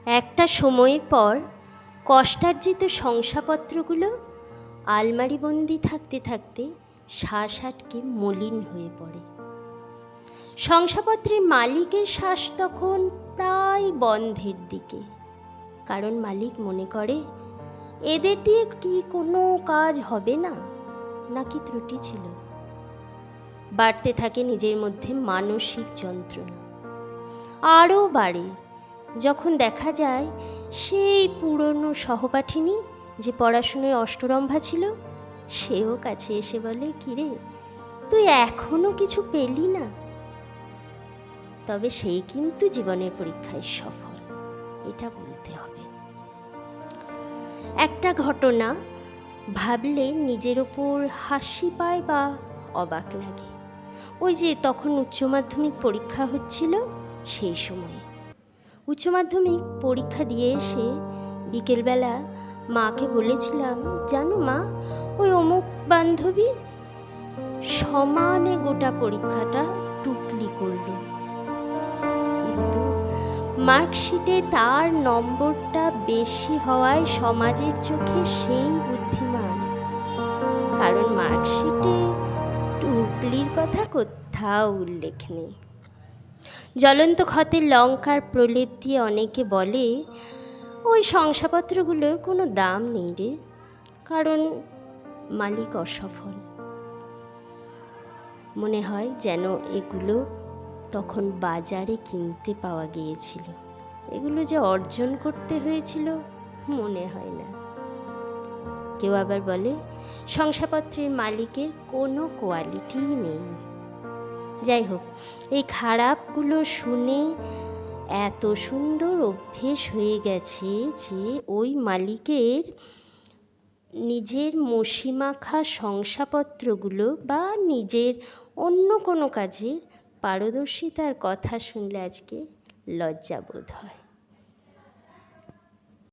একটা সময়ের পর কষ্টার্জিত শংসাপত্রগুলো আলমারিবন্দি থাকতে থাকতে শ্বাস আটকে মলিন হয়ে পড়ে। শংসাপত্রের মালিকের শ্বাস তখন প্রায় বন্ধের দিকে, কারণ মালিক মনে করে এদের দিয়ে কি কোনো কাজ হবে না, নাকি ত্রুটি ছিল। বাড়তে থাকে নিজের মধ্যে মানসিক যন্ত্রণা। আরও বাড়ে যখন দেখা যায় সেই পুরনো সহপাঠিনী যে পড়াশুনোয় অষ্টরম্ভা ছিল, সেও কাছে এসে বলে, কিরে তুই এখনো কিছু পেলি না? তবে সেই কিন্তু জীবনের পরীক্ষায় সফল, এটা বলতে হবে। একটা ঘটনা ভাবলে নিজের ওপর হাসি পায় বা অবাক লাগে। ওই যে তখন উচ্চ মাধ্যমিক পরীক্ষা হচ্ছিল, সেই সময়ে উচ্চ মাধ্যমিক পরীক্ষা দিয়ে এসে বিকেলবেলা মাকে বলেছিলাম, জানো মা, ওই অমুক বান্ধবী সমানে গোটা পরীক্ষাটা টুকলি করল, কিন্তু মার্কশিটে তার নম্বরটা বেশি হওয়ায় সমাজের চোখে সেই বুদ্ধিমান, কারণ মার্কশিটে টুকলির কথা কোথাও উল্লেখ নেই। জ্বলন্ত ক্ষতে লঙ্কার প্রলেপ দিয়ে অনেকে বলে, ওই শংসাপত্রগুলোর কোনো দাম নেই রে, কারণ মালিক অসফল। মনে হয় যেন এগুলো তখন বাজারে কিনতে পাওয়া গিয়েছিল, এগুলো যে অর্জন করতে হয়েছিল মনে হয় না। কেউ আবার বলে শংসাপত্রের মালিকের কোনো কোয়ালিটিই নেই। যাই হোক, এই খারাপগুলো শুনে এত সুন্দর অভ্যেস হয়ে গেছে যে ওই মালিকের নিজের মসিমাখা শংসাপত্রগুলো বা নিজের অন্য কোনো কাজে পারদর্শিতার কথা শুনলে আজকে লজ্জা বোধ হয়।